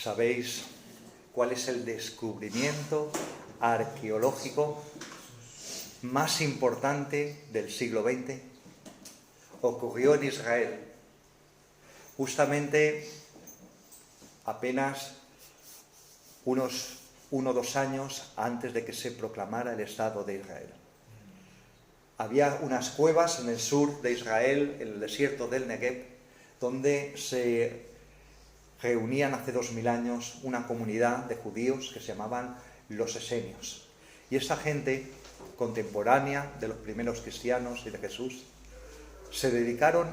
¿Sabéis cuál es el descubrimiento arqueológico más importante del siglo XX? Ocurrió en Israel, justamente apenas unos 1 o 2 años antes de que se proclamara el Estado de Israel. Había unas cuevas en el sur de Israel, en el desierto del Negev, donde se reunían hace 2000 años una comunidad de judíos que se llamaban los esenios. Y esa gente contemporánea de los primeros cristianos y de Jesús se dedicaron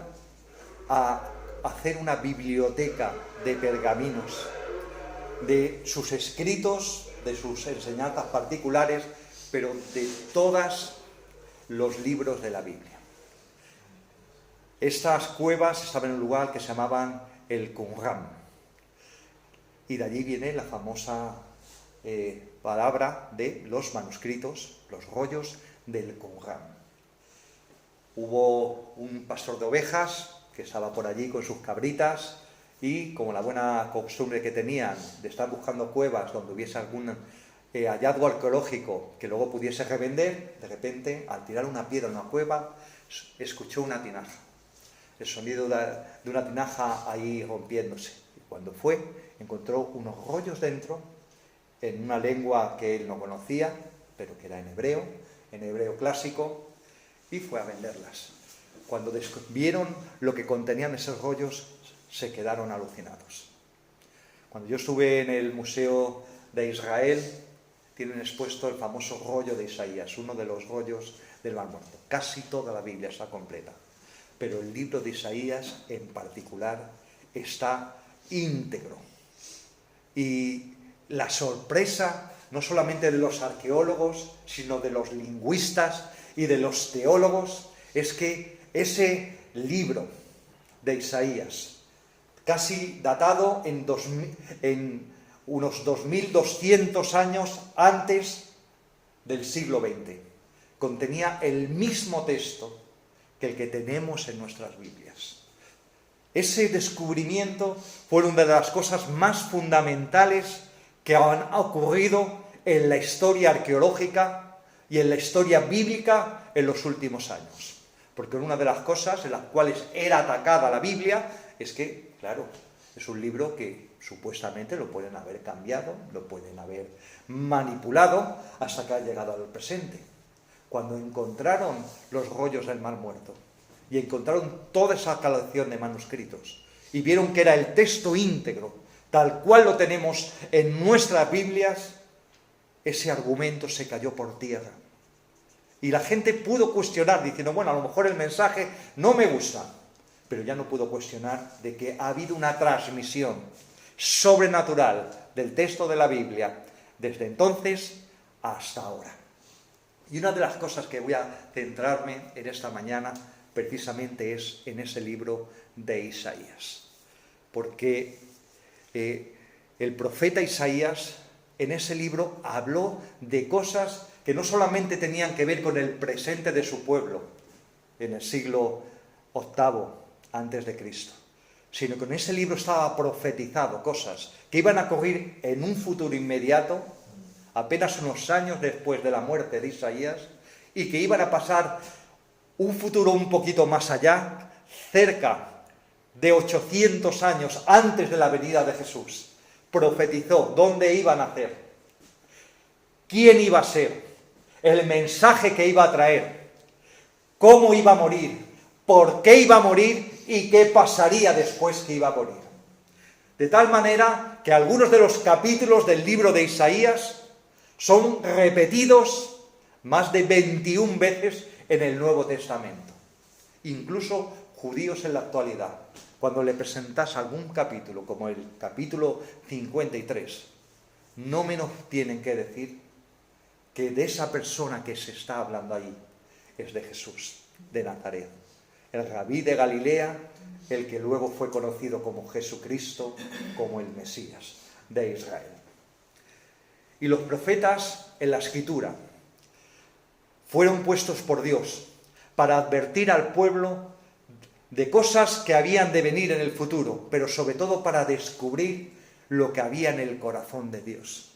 a hacer una biblioteca de pergaminos, de sus escritos, de sus enseñanzas particulares, pero de todos los libros de la Biblia. Estas cuevas estaban en un lugar que se llamaban el Qumran, y de allí viene la famosa palabra de los manuscritos, los rollos del Qumran. Hubo un pastor de ovejas que estaba por allí con sus cabritas y, como la buena costumbre que tenían de estar buscando cuevas donde hubiese algún hallazgo arqueológico que luego pudiese revender, de repente, al tirar una piedra en una cueva, escuchó una tinaja. El sonido de una tinaja ahí rompiéndose. Y cuando fue, encontró unos rollos dentro, en una lengua que él no conocía, pero que era en hebreo clásico, y fue a venderlas. Cuando vieron lo que contenían esos rollos, se quedaron alucinados. Cuando yo estuve en el Museo de Israel, tienen expuesto el famoso rollo de Isaías, uno de los rollos del Mar Muerto. Casi toda la Biblia está completa, pero el libro de Isaías en particular está íntegro. Y la sorpresa, no solamente de los arqueólogos, sino de los lingüistas y de los teólogos, es que ese libro de Isaías, casi datado en unos 2200 años antes del siglo XX, contenía el mismo texto que el que tenemos en nuestras Biblias. Ese descubrimiento fue una de las cosas más fundamentales que han ocurrido en la historia arqueológica y en la historia bíblica en los últimos años. Porque una de las cosas en las cuales era atacada la Biblia es que, claro, es un libro que supuestamente lo pueden haber cambiado, lo pueden haber manipulado hasta que ha llegado al presente. Cuando encontraron los rollos del Mar Muerto y encontraron toda esa colección de manuscritos y vieron que era el texto íntegro, tal cual lo tenemos en nuestras Biblias, ese argumento se cayó por tierra. Y la gente pudo cuestionar, diciendo, bueno, a lo mejor el mensaje no me gusta, pero ya no pudo cuestionar de que ha habido una transmisión sobrenatural del texto de la Biblia desde entonces hasta ahora. Y una de las cosas que voy a centrarme en esta mañana precisamente es en ese libro de Isaías. Porque el profeta Isaías en ese libro habló de cosas que no solamente tenían que ver con el presente de su pueblo en el siglo VIII antes de Cristo, sino que en ese libro estaba profetizado cosas que iban a ocurrir en un futuro inmediato, apenas unos años después de la muerte de Isaías, y que iban a pasar un futuro un poquito más allá, cerca de 800 años antes de la venida de Jesús. Profetizó dónde iba a nacer, quién iba a ser, el mensaje que iba a traer, cómo iba a morir, por qué iba a morir y qué pasaría después que iba a morir. De tal manera que algunos de los capítulos del libro de Isaías son repetidos más de 21 veces en el Nuevo Testamento. Incluso judíos en la actualidad, cuando le presentas algún capítulo, como el capítulo 53, no menos tienen que decir que de esa persona que se está hablando ahí es de Jesús, de Nazaret, el rabí de Galilea, el que luego fue conocido como Jesucristo, como el Mesías de Israel. Y los profetas en la Escritura fueron puestos por Dios para advertir al pueblo de cosas que habían de venir en el futuro, pero sobre todo para descubrir lo que había en el corazón de Dios.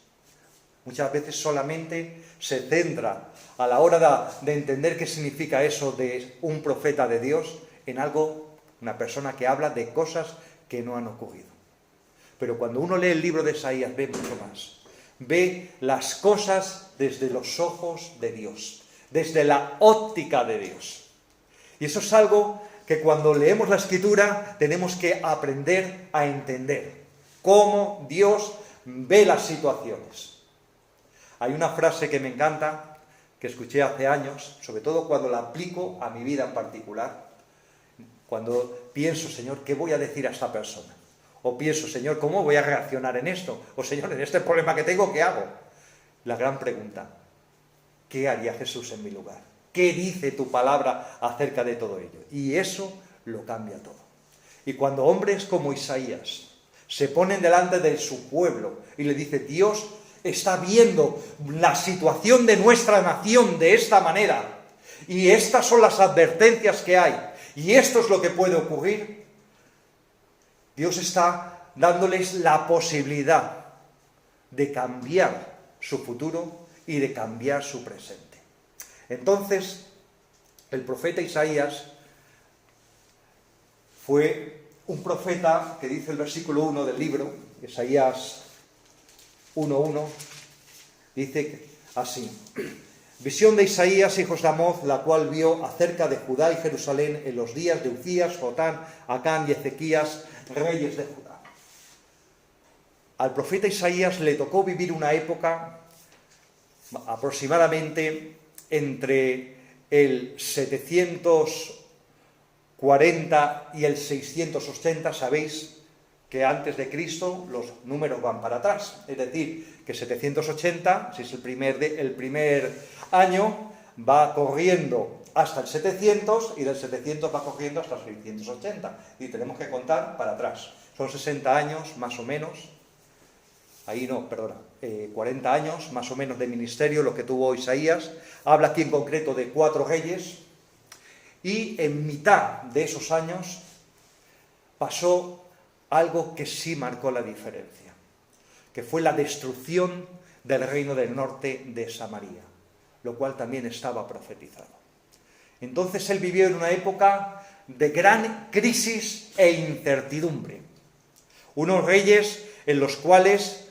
Muchas veces solamente se centra a la hora de entender qué significa eso de un profeta de Dios en algo, una persona que habla de cosas que no han ocurrido. Pero cuando uno lee el libro de Isaías ve mucho más. Ve las cosas desde los ojos de Dios, desde la óptica de Dios. Y eso es algo que cuando leemos la Escritura tenemos que aprender a entender cómo Dios ve las situaciones. Hay una frase que me encanta, que escuché hace años, sobre todo cuando la aplico a mi vida en particular, cuando pienso, Señor, ¿qué voy a decir a esta persona? O pienso, Señor, ¿cómo voy a reaccionar en esto? O Señor, en este problema que tengo, ¿qué hago? La gran pregunta, ¿qué haría Jesús en mi lugar? ¿Qué dice tu palabra acerca de todo ello? Y eso lo cambia todo. Y cuando hombres como Isaías se ponen delante de su pueblo y le dice, Dios está viendo la situación de nuestra nación de esta manera, y estas son las advertencias que hay, y esto es lo que puede ocurrir, Dios está dándoles la posibilidad de cambiar su futuro y de cambiar su presente. Entonces, el profeta Isaías fue un profeta que dice el versículo 1 del libro, Isaías 1:1, dice así: visión de Isaías, hijo de Amoz, la cual vio acerca de Judá y Jerusalén en los días de Uzías, Jotán, Acán y Ezequías, reyes de Judá. Al profeta Isaías le tocó vivir una época aproximadamente entre el 740 y el 680, sabéis que antes de Cristo los números van para atrás, es decir, que 780, si es el primer año, va corriendo hasta el 700 y del 700 va corriendo hasta el 680 y tenemos que contar para atrás. Son 60 años más o menos, 40 años más o menos de ministerio lo que tuvo Isaías. Habla aquí en concreto de 4 reyes y en mitad de esos años pasó algo que sí marcó la diferencia, que fue la destrucción del reino del norte de Samaria, lo cual también estaba profetizado. Entonces él vivió en una época de gran crisis e incertidumbre. Unos reyes en los cuales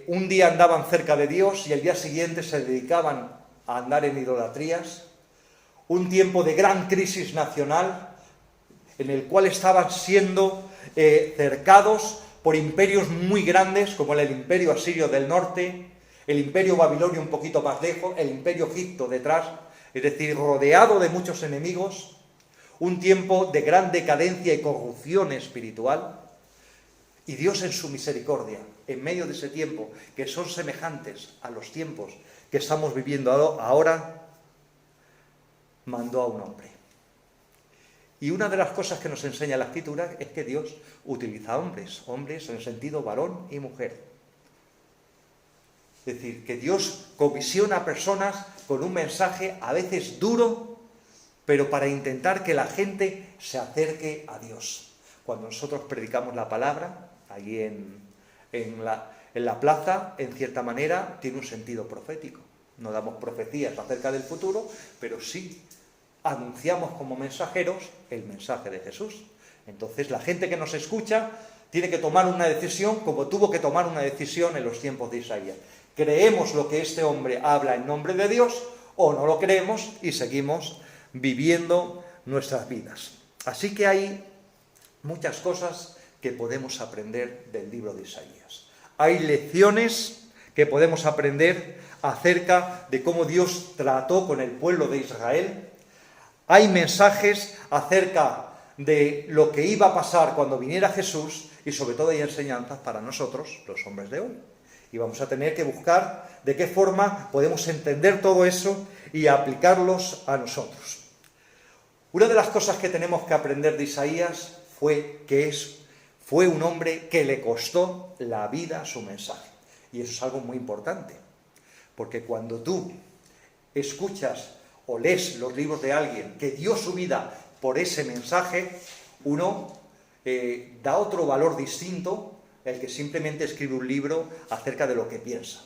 un día andaban cerca de Dios y el día siguiente se dedicaban a andar en idolatrías. Un tiempo de gran crisis nacional en el cual estaban siendo cercados por imperios muy grandes como el imperio asirio del norte, el imperio babilonio un poquito más lejos, el imperio egipto detrás, es decir, rodeado de muchos enemigos, un tiempo de gran decadencia y corrupción espiritual, y Dios en su misericordia, en medio de ese tiempo, que son semejantes a los tiempos que estamos viviendo ahora, mandó a un hombre. Y una de las cosas que nos enseña la Escritura es que Dios utiliza hombres en el sentido varón y mujer. Es decir, que Dios comisiona a personas con un mensaje a veces duro, pero para intentar que la gente se acerque a Dios. Cuando nosotros predicamos la palabra, allí en la plaza, en cierta manera, tiene un sentido profético. No damos profecías acerca del futuro, pero sí anunciamos como mensajeros el mensaje de Jesús. Entonces la gente que nos escucha tiene que tomar una decisión como tuvo que tomar una decisión en los tiempos de Isaías. ¿Creemos lo que este hombre habla en nombre de Dios o no lo creemos y seguimos viviendo nuestras vidas? Así que hay muchas cosas que podemos aprender del libro de Isaías. Hay lecciones que podemos aprender acerca de cómo Dios trató con el pueblo de Israel. Hay mensajes acerca de lo que iba a pasar cuando viniera Jesús y sobre todo hay enseñanzas para nosotros, los hombres de hoy. Y vamos a tener que buscar de qué forma podemos entender todo eso y aplicarlos a nosotros. Una de las cosas que tenemos que aprender de Isaías fue que fue un hombre que le costó la vida su mensaje. Y eso es algo muy importante, porque cuando tú escuchas o lees los libros de alguien que dio su vida por ese mensaje, uno da otro valor distinto el que simplemente escribe un libro acerca de lo que piensa.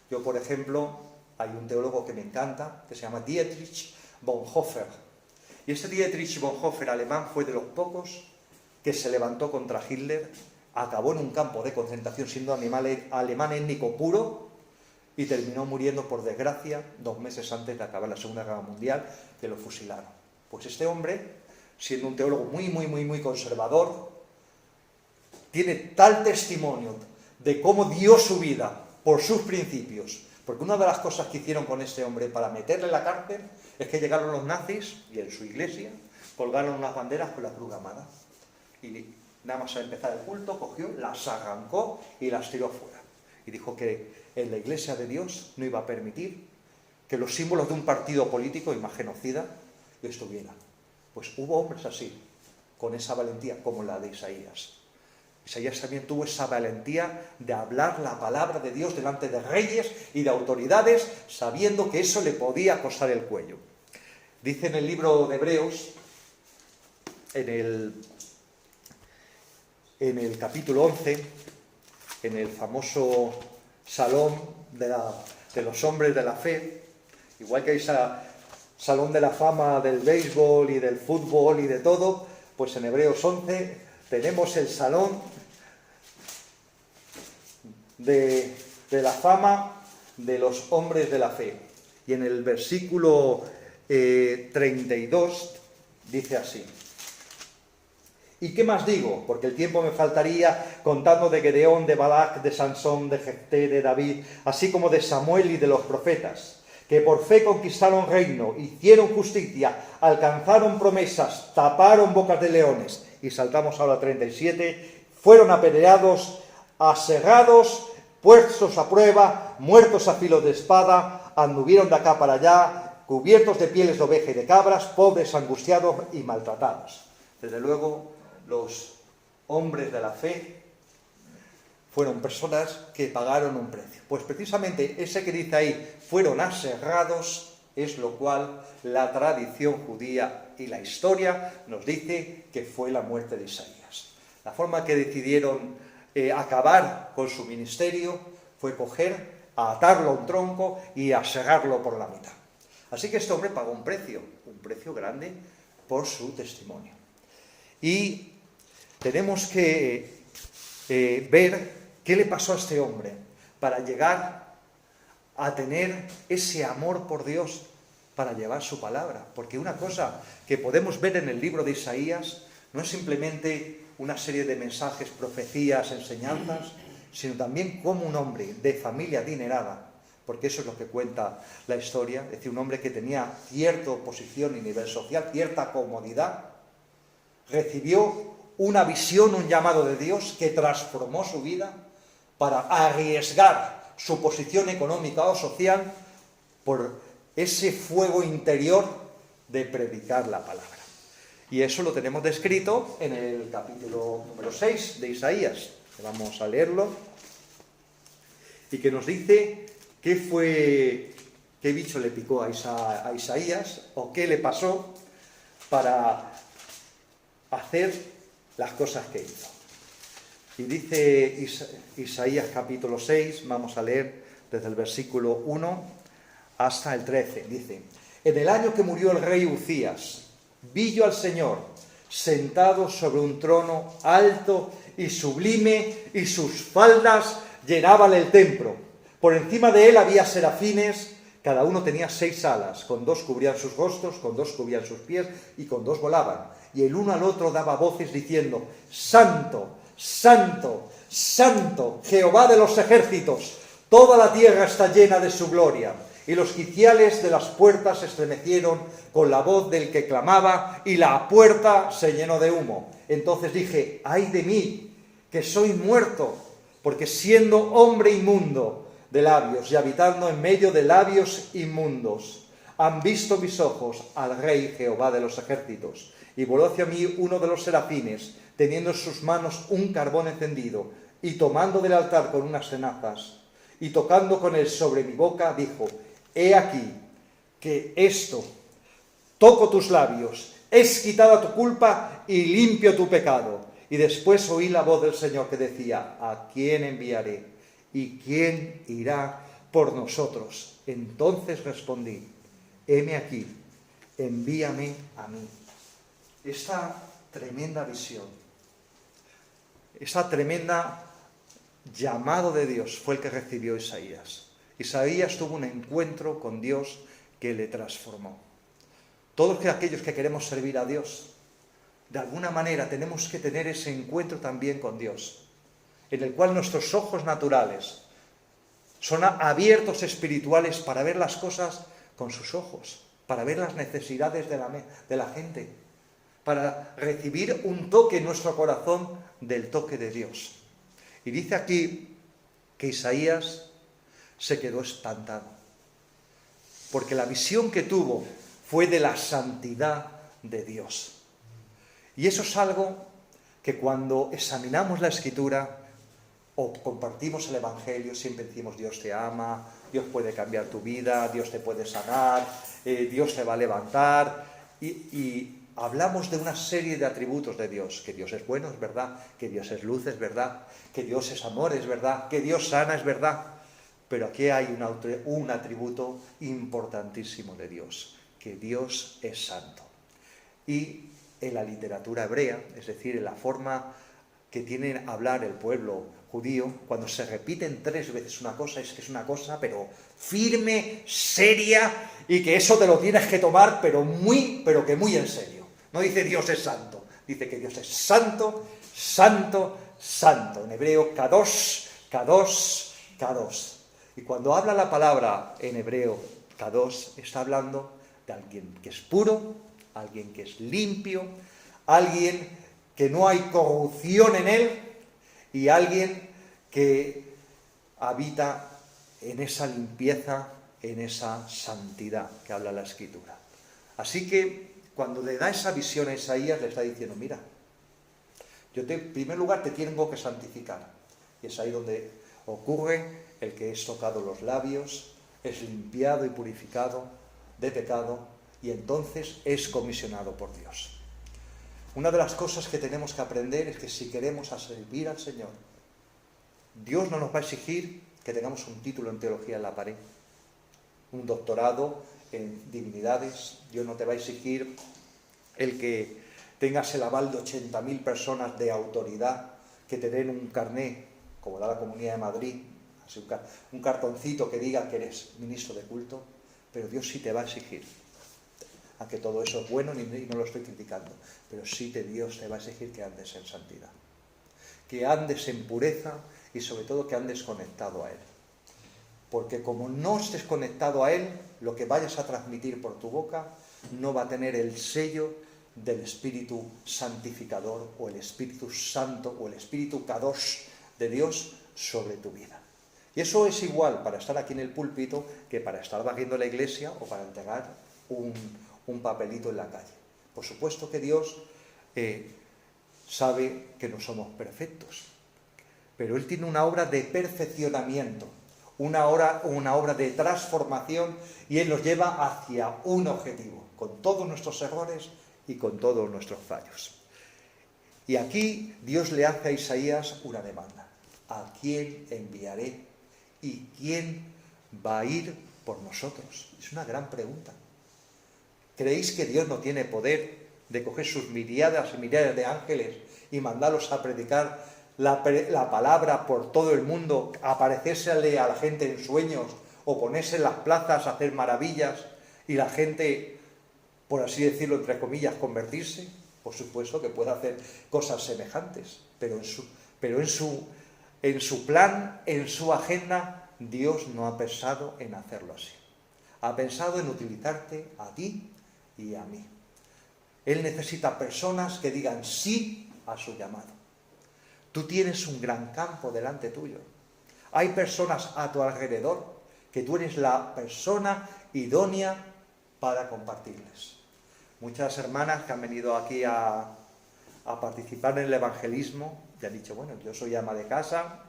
Yo, por ejemplo, hay un teólogo que me encanta, que se llama Dietrich Bonhoeffer. Y este Dietrich Bonhoeffer alemán fue de los pocos que se levantó contra Hitler, acabó en un campo de concentración siendo alemán étnico puro y terminó muriendo, por desgracia, 2 meses antes de acabar la Segunda Guerra Mundial, que lo fusilaron. Pues este hombre, siendo un teólogo muy conservador, tiene tal testimonio de cómo dio su vida por sus principios, porque una de las cosas que hicieron con este hombre para meterle en la cárcel es que llegaron los nazis y en su iglesia colgaron unas banderas con la cruz gamada. Y nada más al empezar el culto, cogió, las arrancó y las tiró fuera. Y dijo que en la iglesia de Dios no iba a permitir que los símbolos de un partido político y más genocida estuvieran. Pues hubo hombres así, con esa valentía, como la de Isaías. Isaías también tuvo esa valentía de hablar la palabra de Dios delante de reyes y de autoridades, sabiendo que eso le podía costar el cuello. Dice en el libro de Hebreos, en el capítulo 11, en el famoso salón de los hombres de la fe, igual que hay salón de la fama del béisbol y del fútbol y de todo, pues en Hebreos 11 tenemos el salón de la fama de los hombres de la fe. Y en el versículo 32 dice así: ¿y qué más digo? Porque el tiempo me faltaría contando de Gedeón, de Balac, de Sansón, de Jefté, de David, así como de Samuel y de los profetas, que por fe conquistaron reino, hicieron justicia, alcanzaron promesas, taparon bocas de leones. Y saltamos ahora a 37, fueron apedreados, aserrados, puestos a prueba, muertos a filo de espada, anduvieron de acá para allá, cubiertos de pieles de oveja y de cabras, pobres, angustiados y maltratados. Desde luego, los hombres de la fe fueron personas que pagaron un precio. Pues precisamente ese que dice ahí, fueron aserrados, es lo cual la tradición judía y la historia nos dice que fue la muerte de Isaías. La forma que decidieron acabar con su ministerio fue coger, atarlo a un tronco y aserrarlo por la mitad. Así que este hombre pagó un precio grande por su testimonio. Y tenemos que ver qué le pasó a este hombre para llegar a tener ese amor por Dios, para llevar su palabra. Porque una cosa que podemos ver en el libro de Isaías no es simplemente una serie de mensajes, profecías, enseñanzas, sino también como un hombre de familia adinerada, porque eso es lo que cuenta la historia, es decir, un hombre que tenía cierta posición y nivel social, cierta comodidad, recibió una visión, un llamado de Dios que transformó su vida para arriesgar su posición económica o social por ese fuego interior de predicar la palabra. Y eso lo tenemos descrito en el capítulo número 6 de Isaías. Vamos a leerlo. Y que nos dice qué bicho le picó a Isaías o qué le pasó para hacer las cosas que hizo. Y dice Isaías capítulo 6, vamos a leer desde el versículo 1 hasta el 13. Dice: en el año que murió el rey Uzías, vi yo al Señor sentado sobre un trono alto y sublime, y sus faldas llenaban el templo. Por encima de él había serafines, cada uno tenía 6 alas, con 2 cubrían sus rostros, con 2 cubrían sus pies, y con 2 volaban. Y el uno al otro daba voces diciendo: Santo, Santo, Santo, Jehová de los ejércitos, toda la tierra está llena de su gloria. Y los quiciales de las puertas se estremecieron con la voz del que clamaba, y la puerta se llenó de humo. Entonces dije: ay de mí, que soy muerto, porque siendo hombre inmundo de labios y habitando en medio de labios inmundos, han visto mis ojos al Rey Jehová de los ejércitos. Y voló hacia mí uno de los serafines, teniendo en sus manos un carbón encendido, y tomando del altar con unas tenazas, y tocando con él sobre mi boca, dijo: he aquí que esto, toco tus labios, es quitada tu culpa y limpio tu pecado. Y después oí la voz del Señor que decía, ¿a quién enviaré? ¿Y quién irá por nosotros? Entonces respondí, heme aquí, envíame a mí. Esta tremenda visión, esa tremenda llamado de Dios fue el que recibió Isaías. Isaías tuvo un encuentro con Dios que le transformó. Todos aquellos que queremos servir a Dios, de alguna manera tenemos que tener ese encuentro también con Dios, en el cual nuestros ojos naturales son abiertos espirituales para ver las cosas con sus ojos, para ver las necesidades de la gente, para recibir un toque en nuestro corazón del toque de Dios. Y dice aquí que Isaías se quedó espantado, porque la visión que tuvo fue de la santidad de Dios. Y eso es algo que cuando examinamos la Escritura o compartimos el Evangelio, siempre decimos Dios te ama, Dios puede cambiar tu vida, Dios te puede sanar, Dios te va a levantar, y hablamos de una serie de atributos de Dios, que Dios es bueno, es verdad, que Dios es luz, es verdad, que Dios es amor, es verdad, que Dios sana, es verdad, pero aquí hay un atributo importantísimo de Dios, que Dios es santo. Y en la literatura hebrea, es decir, en la forma que tiene hablar el pueblo judío, cuando se repiten 3 veces una cosa, es que es una cosa, pero firme, seria, y que eso te lo tienes que tomar, pero que muy en serio. No dice Dios es santo, dice que Dios es santo, santo, santo. En hebreo, kadosh, kadosh, kadosh. Y cuando habla la palabra en hebreo, kadosh, está hablando de alguien que es puro, alguien que es limpio, alguien que no hay corrupción en él y alguien que habita en esa limpieza, en esa santidad que habla la Escritura. Así que cuando le da esa visión a Isaías, le está diciendo, mira, en primer lugar te tengo que santificar. Y es ahí donde ocurre el que es tocado los labios, es limpiado y purificado de pecado, y entonces es comisionado por Dios. Una de las cosas que tenemos que aprender es que si queremos servir al Señor, Dios no nos va a exigir que tengamos un título en teología en la pared, un doctorado en divinidades. Dios no te va a exigir el que tengas el aval de 80.000 personas de autoridad que te den un carné, como da la Comunidad de Madrid, así un cartoncito que diga que eres ministro de culto, pero Dios sí te va a exigir. Aunque todo eso es bueno y no lo estoy criticando, pero sí Dios te va a exigir que andes en santidad, que andes en pureza y sobre todo que andes conectado a Él. Porque como no estés conectado a Él, lo que vayas a transmitir por tu boca no va a tener el sello del Espíritu Santificador o el Espíritu Santo o el Espíritu Kadosh de Dios sobre tu vida. Y eso es igual para estar aquí en el púlpito que para estar barriendo la iglesia o para entregar un papelito en la calle. Por supuesto que Dios sabe que no somos perfectos, pero Él tiene una obra de perfeccionamiento, una obra de transformación, y Él nos lleva hacia un objetivo, con todos nuestros errores y con todos nuestros fallos. Y aquí Dios le hace a Isaías una demanda: ¿a quién enviaré y quién va a ir por nosotros? Es una gran pregunta. ¿Creéis que Dios no tiene poder de coger sus miríadas y miríadas de ángeles y mandarlos a predicar la palabra por todo el mundo, aparecérsele a la gente en sueños o ponerse en las plazas a hacer maravillas y la gente, por así decirlo, entre comillas, convertirse? Por supuesto que puede hacer cosas semejantes, pero en su plan, en su agenda, Dios no ha pensado en hacerlo así. Ha pensado en utilizarte a ti y a mí. Él necesita personas que digan sí a su llamado. Tú tienes un gran campo delante tuyo. Hay personas a tu alrededor que tú eres la persona idónea para compartirles. Muchas hermanas que han venido aquí a participar en el evangelismo y han dicho, bueno, yo soy ama de casa,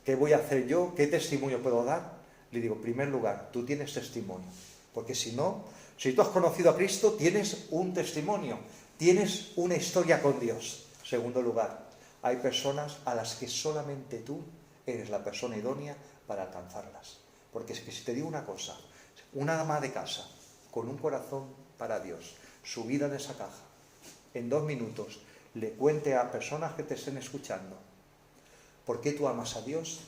¿qué voy a hacer yo? ¿Qué testimonio puedo dar? Le digo, en primer lugar, tú tienes testimonio, porque si no, si tú has conocido a Cristo, tienes un testimonio, tienes una historia con Dios. En segundo lugar, hay personas a las que solamente tú eres la persona idónea para alcanzarlas. Porque es que si te digo una cosa, una ama de casa con un corazón para Dios, subida en esa caja, en 2 minutos, le cuente a personas que te estén escuchando por qué tú amas a Dios,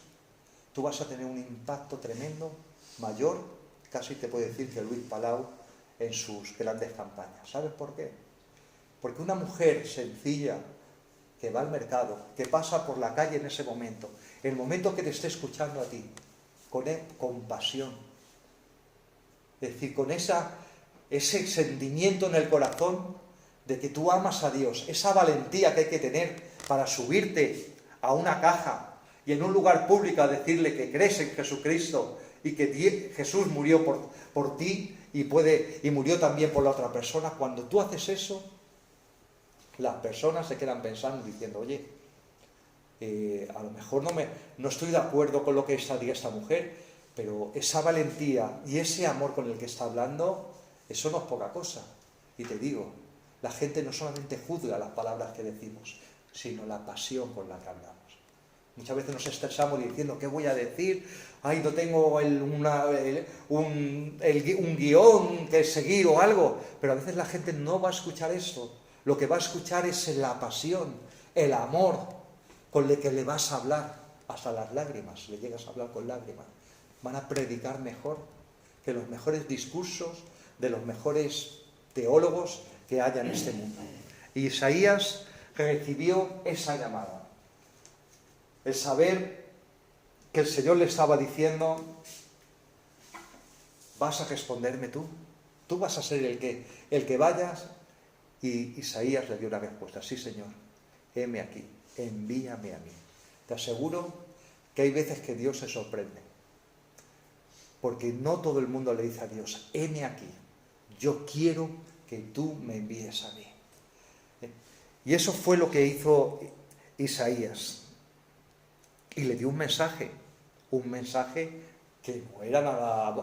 tú vas a tener un impacto tremendo, mayor, casi te puedo decir, que Luis Palau en sus grandes campañas. ¿Sabes por qué? Porque una mujer sencilla que va al mercado, que pasa por la calle en ese momento, el momento que te esté escuchando a ti, con compasión, es decir, con ese sentimiento en el corazón de que tú amas a Dios, esa valentía que hay que tener para subirte a una caja y en un lugar público a decirle que crees en Jesucristo y que Jesús murió por ti y murió también por la otra persona. Cuando tú haces eso, las personas se quedan pensando, diciendo, oye, a lo mejor no estoy de acuerdo con lo que diga esta mujer, pero esa valentía y ese amor con el que está hablando, eso no es poca cosa. Y te digo, la gente no solamente juzga las palabras que decimos, sino la pasión con la que hablamos. Muchas veces nos estresamos diciendo, ¿qué voy a decir? Ay, no tengo un guión que seguir o algo. Pero a veces la gente no va a escuchar eso. Lo que va a escuchar es la pasión, el amor con el que le vas a hablar. Hasta las lágrimas, le llegas a hablar con lágrimas. Van a predicar mejor que los mejores discursos de los mejores teólogos que haya en este mundo. Y Isaías recibió esa llamada. El saber que el Señor le estaba diciendo, vas a responderme tú vas a ser el que vayas. Y Isaías le dio una respuesta, sí Señor, heme aquí, envíame a mí. Te aseguro que hay veces que Dios se sorprende, porque no todo el mundo le dice a Dios, heme aquí, yo quiero que tú me envíes a mí. Y eso fue lo que hizo Isaías. Y le dio un mensaje que no era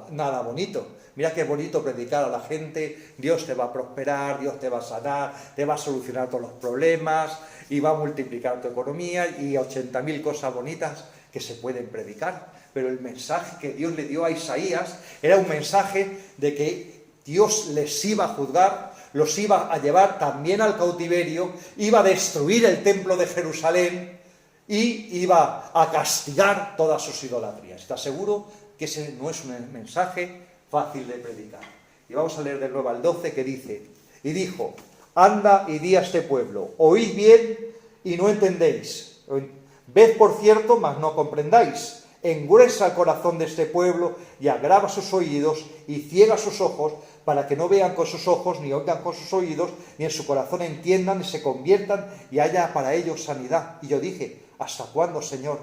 nada bonito. Mira qué bonito predicar a la gente, Dios te va a prosperar, Dios te va a sanar, te va a solucionar todos los problemas y va a multiplicar tu economía y 80.000 cosas bonitas que se pueden predicar. Pero el mensaje que Dios le dio a Isaías era un mensaje de que Dios les iba a juzgar, los iba a llevar también al cautiverio, iba a destruir el templo de Jerusalén y iba a castigar todas sus idolatrías. Te aseguro que ese no es un mensaje fácil de predicar. Y vamos a leer de nuevo al 12 que dice, y dijo, anda y di a este pueblo, oíd bien y no entendéis, ved por cierto, mas no comprendáis, engruesa el corazón de este pueblo y agrava sus oídos y ciega sus ojos, para que no vean con sus ojos, ni oigan con sus oídos, ni en su corazón entiendan, ni se conviertan, y haya para ellos sanidad. Y yo dije, ¿hasta cuándo, Señor?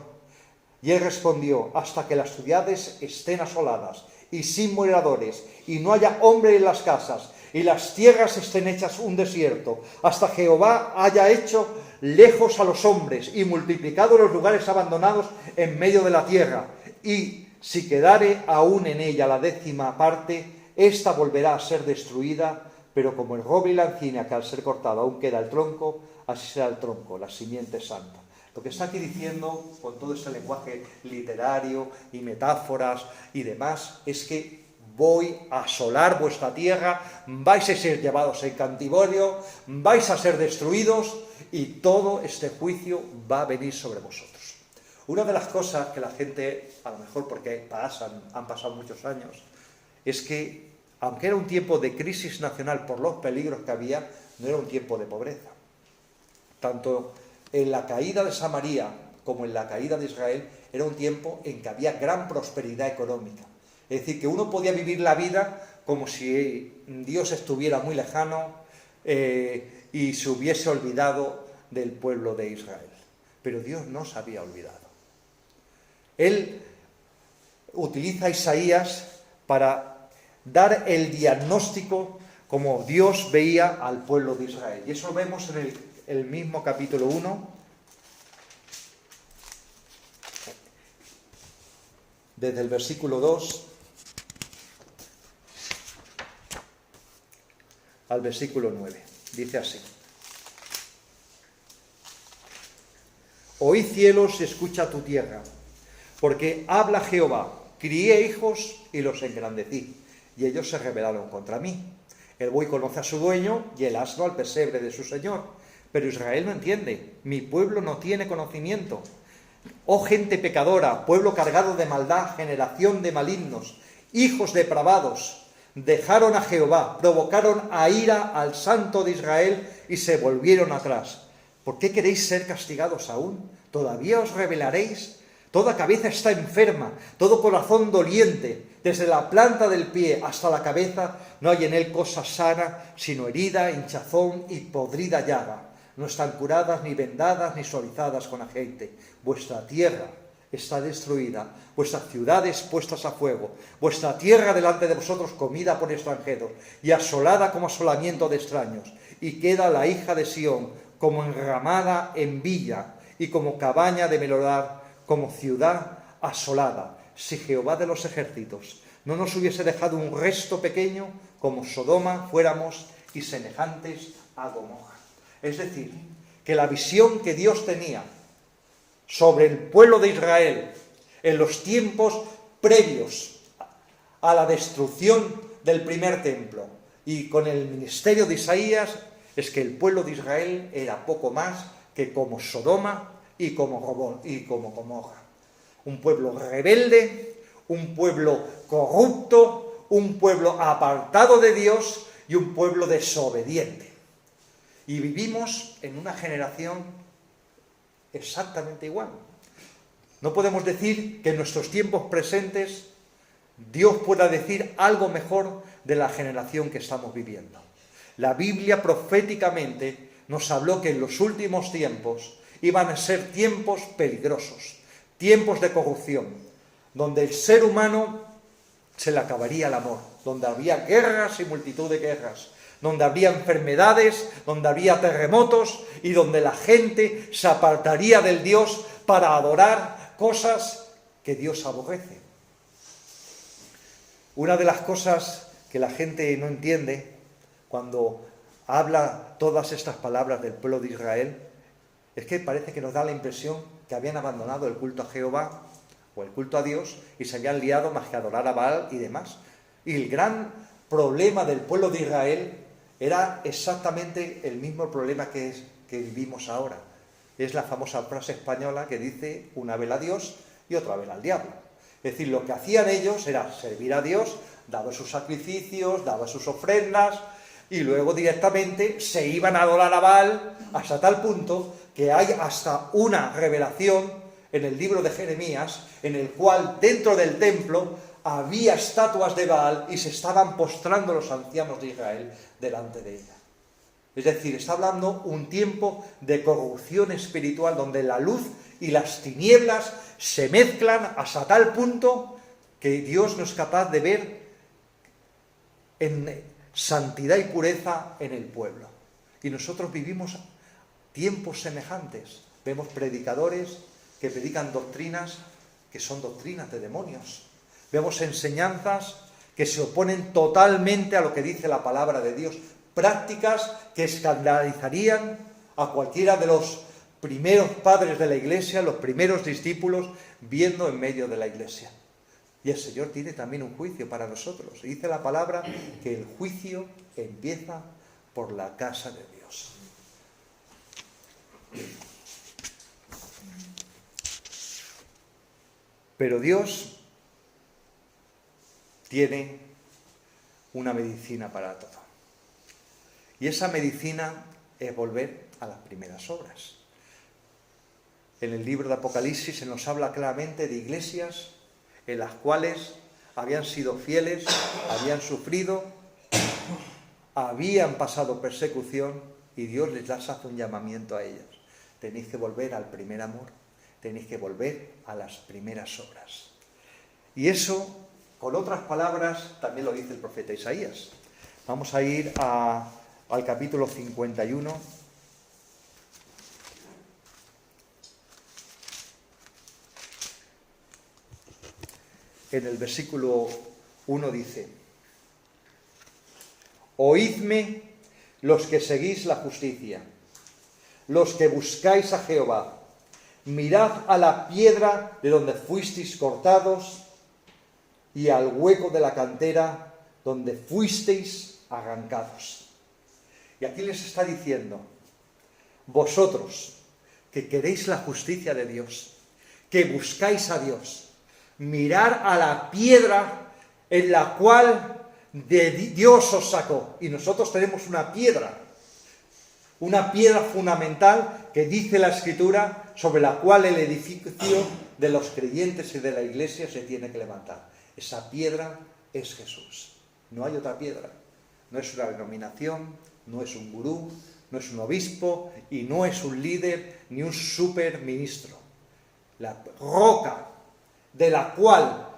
Y él respondió, hasta que las ciudades estén asoladas, y sin moradores, y no haya hombre en las casas, y las tierras estén hechas un desierto, hasta Jehová haya hecho lejos a los hombres, y multiplicado los lugares abandonados en medio de la tierra. Y si quedare aún en ella la 10ª parte, esta volverá a ser destruida, pero como el roble y la encina, que al ser cortado aún queda el tronco, así será el tronco, la simiente santa. Lo que está aquí diciendo, con todo este lenguaje literario y metáforas y demás, es que voy a asolar vuestra tierra, vais a ser llevados en cautiverio, vais a ser destruidos y todo este juicio va a venir sobre vosotros. Una de las cosas que la gente, a lo mejor porque han pasado muchos años, es que, aunque era un tiempo de crisis nacional por los peligros que había, no era un tiempo de pobreza. Tanto en la caída de Samaria como en la caída de Israel, era un tiempo en que había gran prosperidad económica. Es decir, que uno podía vivir la vida como si Dios estuviera muy lejano y se hubiese olvidado del pueblo de Israel. Pero Dios no se había olvidado. Él utiliza a Isaías para dar el diagnóstico como Dios veía al pueblo de Israel. Y eso lo vemos en el mismo capítulo 1, desde el versículo 2 al versículo 9. Dice así. Oí cielos, escucha tu tierra, porque habla Jehová, crié hijos y los engrandecí, y ellos se rebelaron contra mí. El buey conoce a su dueño y el asno al pesebre de su señor, pero Israel no entiende, mi pueblo no tiene conocimiento. Oh gente pecadora, pueblo cargado de maldad, generación de malignos, hijos depravados, dejaron a Jehová, provocaron a ira al Santo de Israel y se volvieron atrás. ¿Por qué queréis ser castigados aún? ¿Todavía os rebelaréis? Toda cabeza está enferma, todo corazón doliente, desde la planta del pie hasta la cabeza, no hay en él cosa sana, sino herida, hinchazón y podrida llaga. No están curadas, ni vendadas, ni suavizadas con aceite. Vuestra tierra está destruida, vuestras ciudades puestas a fuego, vuestra tierra delante de vosotros comida por extranjeros, y asolada como asolamiento de extraños. Y queda la hija de Sión como enramada en villa, y como cabaña de melonar, como ciudad asolada. Si Jehová de los ejércitos no nos hubiese dejado un resto pequeño, como Sodoma fuéramos y semejantes a Gomorra. Es decir, que la visión que Dios tenía sobre el pueblo de Israel en los tiempos previos a la destrucción del primer templo y con el ministerio de Isaías es que el pueblo de Israel era poco más que como Sodoma y como Gomorra. Un pueblo rebelde, un pueblo corrupto, un pueblo apartado de Dios y un pueblo desobediente. Y vivimos en una generación exactamente igual. No podemos decir que en nuestros tiempos presentes Dios pueda decir algo mejor de la generación que estamos viviendo. La Biblia proféticamente nos habló que en los últimos tiempos iban a ser tiempos peligrosos, tiempos de corrupción, donde el ser humano se le acabaría el amor, donde había guerras y multitud de guerras, donde habría enfermedades, donde habría terremotos y donde la gente se apartaría del Dios para adorar cosas que Dios aborrece. Una de las cosas que la gente no entiende cuando habla todas estas palabras del pueblo de Israel es que parece que nos da la impresión que habían abandonado el culto a Jehová o el culto a Dios y se habían liado más que a adorar a Baal y demás. Y el gran problema del pueblo de Israel era exactamente el mismo problema que vivimos ahora. Es la famosa frase española que dice una vela a Dios y otra vela al diablo. Es decir, lo que hacían ellos era servir a Dios, daban sus sacrificios, daban sus ofrendas y luego directamente se iban a adorar a Baal hasta tal punto que hay hasta una revelación en el libro de Jeremías en el cual dentro del templo había estatuas de Baal y se estaban postrando los ancianos de Israel delante de ella. Es decir, está hablando un tiempo de corrupción espiritual donde la luz y las tinieblas se mezclan hasta tal punto que Dios no es capaz de ver en santidad y pureza en el pueblo. Y nosotros vivimos tiempos semejantes. Vemos predicadores que predican doctrinas que son doctrinas de demonios. Vemos enseñanzas que se oponen totalmente a lo que dice la palabra de Dios, prácticas que escandalizarían a cualquiera de los primeros padres de la iglesia, los primeros discípulos, viendo en medio de la iglesia. Y el Señor tiene también un juicio para nosotros. Y dice la palabra que el juicio empieza por la casa de Dios. Pero Dios tiene una medicina para todo. Y esa medicina es volver a las primeras obras. En el libro de Apocalipsis se nos habla claramente de iglesias en las cuales habían sido fieles, habían sufrido, habían pasado persecución y Dios les hace un llamamiento a ellas. Tenéis que volver al primer amor, tenéis que volver a las primeras obras. Y eso, con otras palabras, también lo dice el profeta Isaías. Vamos a ir al capítulo 51. En el versículo 1 dice: Oídme los que seguís la justicia, los que buscáis a Jehová, Mirad a la piedra de donde fuisteis cortados y al hueco de la cantera donde fuisteis arrancados. Y aquí les está diciendo, vosotros que queréis la justicia de Dios, que buscáis a Dios, mirar a la piedra en la cual Dios os sacó. Y nosotros tenemos una piedra fundamental que dice la Escritura, sobre la cual el edificio de los creyentes y de la Iglesia se tiene que levantar. Esa piedra es Jesús. No hay otra piedra. No es una denominación, no es un gurú, no es un obispo y no es un líder ni un superministro. La roca de la cual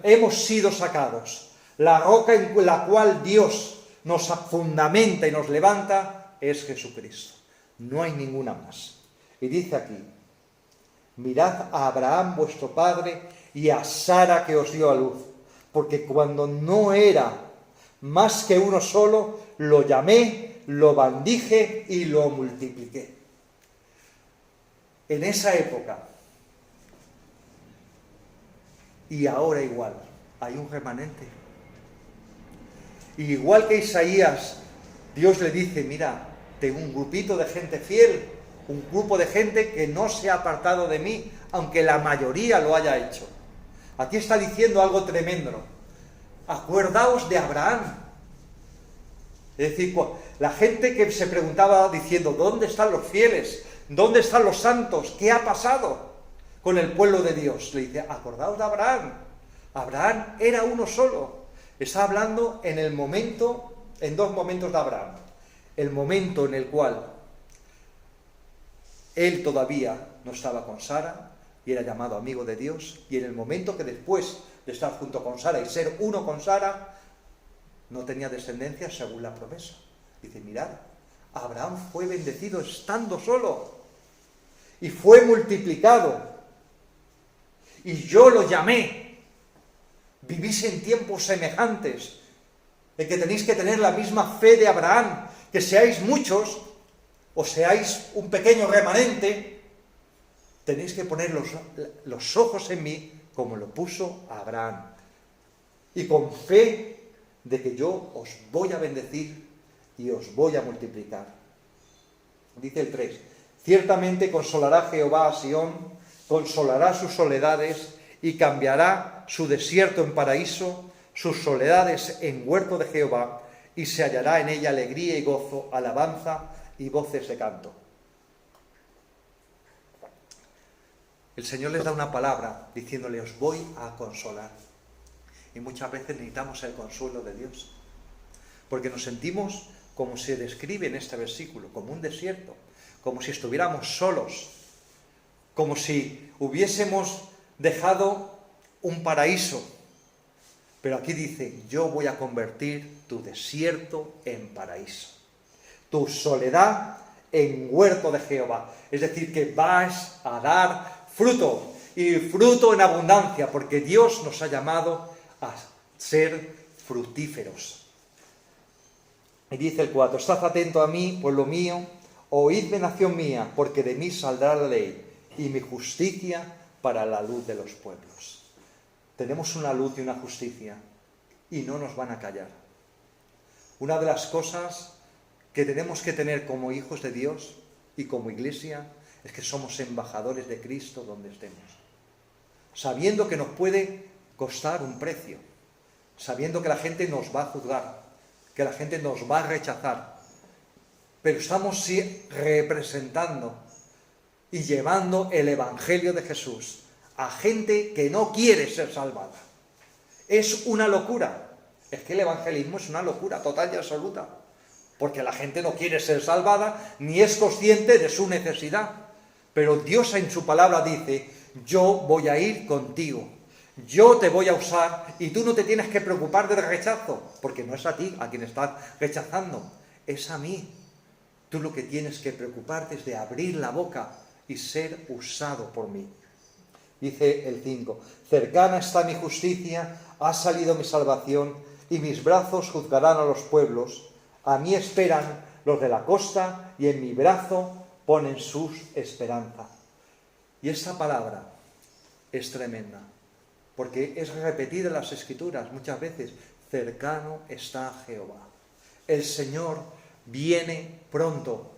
hemos sido sacados, la roca en la cual Dios nos fundamenta y nos levanta, es Jesucristo. No hay ninguna más. Y dice aquí, mirad a Abraham vuestro padre y a Sara que os dio a luz, porque cuando no era más que uno solo, lo llamé, lo bendije y lo multipliqué. En esa época, y ahora igual, hay un remanente. Y igual que Isaías, Dios le dice, mira, tengo un grupito de gente fiel, un grupo de gente que no se ha apartado de mí, aunque la mayoría lo haya hecho. Aquí está diciendo algo tremendo. Acordaos de Abraham. Es decir, la gente que se preguntaba diciendo, ¿dónde están los fieles? ¿Dónde están los santos? ¿Qué ha pasado con el pueblo de Dios? Le dice, acordaos de Abraham. Abraham era uno solo. Está hablando en dos momentos de Abraham. El momento en el cual él todavía no estaba con Sara y era llamado amigo de Dios, y en el momento que después de estar junto con Sara y ser uno con Sara, no tenía descendencia según la promesa. Dice, mirad, Abraham fue bendecido estando solo y fue multiplicado y yo lo llamé. Vivís en tiempos semejantes, de que tenéis que tener la misma fe de Abraham, que seáis muchos o seáis un pequeño remanente, tenéis que poner los ojos en mí como lo puso Abraham, y con fe de que yo os voy a bendecir y os voy a multiplicar. Dice el 3, ciertamente consolará Jehová a Sión, consolará sus soledades y cambiará su desierto en paraíso, sus soledades en huerto de Jehová, y se hallará en ella alegría y gozo, alabanza y voces de canto. El Señor les da una palabra diciéndole, os voy a consolar. Y muchas veces necesitamos el consuelo de Dios, porque nos sentimos, como se describe en este versículo, como un desierto, como si estuviéramos solos, como si hubiésemos dejado un paraíso. Pero aquí dice, yo voy a convertir tu desierto en paraíso, tu soledad en huerto de Jehová. Es decir, que vas a dar fruto, y fruto en abundancia, porque Dios nos ha llamado a ser fructíferos. Y dice el 4, estad atento a mí, pueblo mío, oídme, nación mía, porque de mí saldrá la ley y mi justicia para la luz de los pueblos. Tenemos una luz y una justicia y no nos van a callar. Una de las cosas que tenemos que tener como hijos de Dios y como iglesia es que somos embajadores de Cristo donde estemos, sabiendo que nos puede costar un precio, sabiendo que la gente nos va a juzgar, que la gente nos va a rechazar, pero estamos representando y llevando el Evangelio de Jesús a gente que no quiere ser salvada. Es una locura. Es que el evangelismo es una locura total y absoluta, porque la gente no quiere ser salvada ni es consciente de su necesidad. Pero Dios en su palabra dice, yo voy a ir contigo, yo te voy a usar y tú no te tienes que preocupar del rechazo, porque no es a ti a quien estás rechazando, es a mí. Tú lo que tienes que preocuparte es de abrir la boca y ser usado por mí. Dice el 5, cercana está mi justicia, ha salido mi salvación, y mis brazos juzgarán a los pueblos. A mí esperan los de la costa, y en mi brazo ponen sus esperanzas. Y esta palabra es tremenda, porque es repetida en las Escrituras muchas veces. Cercano está Jehová. El Señor viene pronto.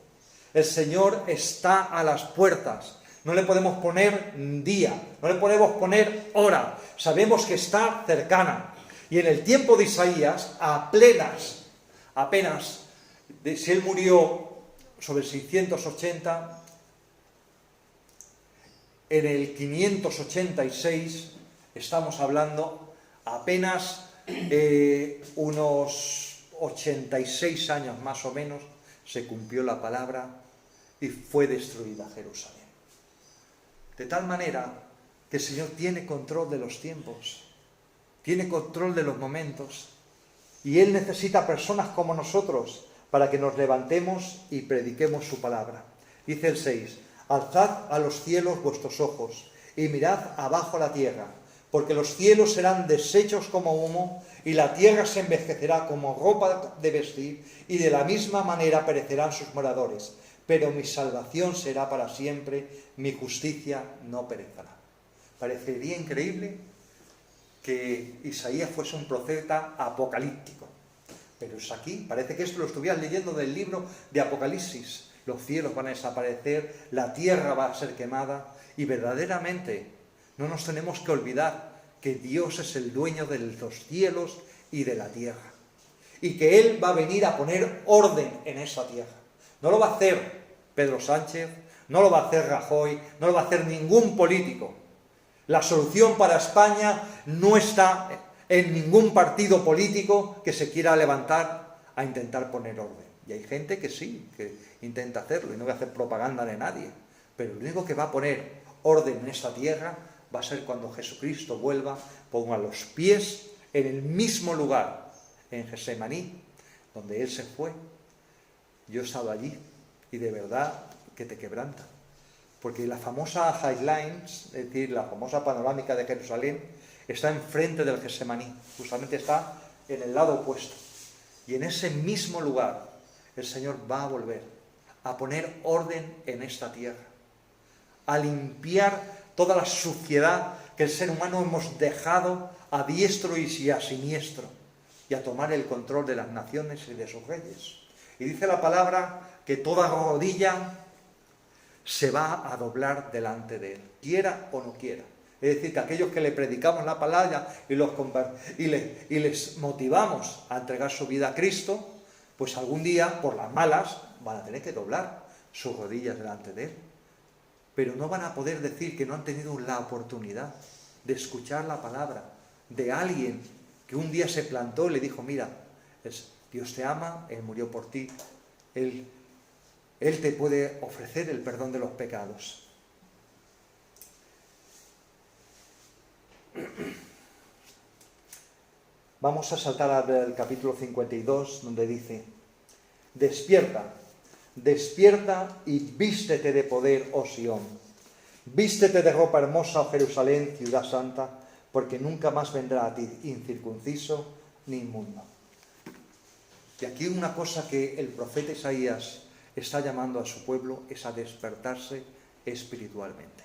El Señor está a las puertas. No le podemos poner día, no le podemos poner hora. Sabemos que está cercana. Y en el tiempo de Isaías, apenas, si él murió sobre el 680, en el 586 estamos hablando apenas unos 86 años más o menos, se cumplió la palabra y fue destruida Jerusalén. De tal manera que el Señor tiene control de los tiempos, tiene control de los momentos, y Él necesita personas como nosotros para que nos levantemos y prediquemos su palabra. Dice el 6, alzad a los cielos vuestros ojos y mirad abajo la tierra, porque los cielos serán deshechos como humo y la tierra se envejecerá como ropa de vestir, y de la misma manera perecerán sus moradores. Pero mi salvación será para siempre, mi justicia no perecerá. Parecería increíble que Isaías fuese un profeta apocalíptico, pero es aquí, parece que esto lo estuvieras leyendo del libro de Apocalipsis. Los cielos van a desaparecer, la tierra va a ser quemada, y verdaderamente no nos tenemos que olvidar que Dios es el dueño de los cielos y de la tierra, y que Él va a venir a poner orden en esa tierra. No lo va a hacer Pedro Sánchez, no lo va a hacer Rajoy, no lo va a hacer ningún político. La solución para España no está en ningún partido político que se quiera levantar a intentar poner orden. Y hay gente que sí, que intenta hacerlo, y no voy a hacer propaganda de nadie, pero lo único que va a poner orden en esta tierra va a ser cuando Jesucristo vuelva, ponga los pies en el mismo lugar, en Getsemaní, donde Él se fue. Yo he estado allí, y de verdad que te quebranta. Porque la famosa Highlines, es decir, la famosa panorámica de Jerusalén, está enfrente del Getsemaní, justamente está en el lado opuesto. Y en ese mismo lugar el Señor va a volver a poner orden en esta tierra, a limpiar toda la suciedad que el ser humano hemos dejado a diestro y a siniestro, y a tomar el control de las naciones y de sus reyes. Y dice la palabra que toda rodilla se va a doblar delante de Él, quiera o no quiera. Es decir, que aquellos que le predicamos la palabra y les motivamos a entregar su vida a Cristo, pues algún día, por las malas, van a tener que doblar sus rodillas delante de Él. Pero no van a poder decir que no han tenido la oportunidad de escuchar la palabra de alguien que un día se plantó y le dijo, mira, Dios te ama, Él murió por ti, Él te puede ofrecer el perdón de los pecados. Vamos a saltar al capítulo 52, donde dice, despierta, despierta y vístete de poder, oh Sión. Vístete de ropa hermosa, oh Jerusalén, ciudad santa, porque nunca más vendrá a ti incircunciso ni inmundo. Y aquí una cosa que el profeta Isaías está llamando a su pueblo es a despertarse espiritualmente.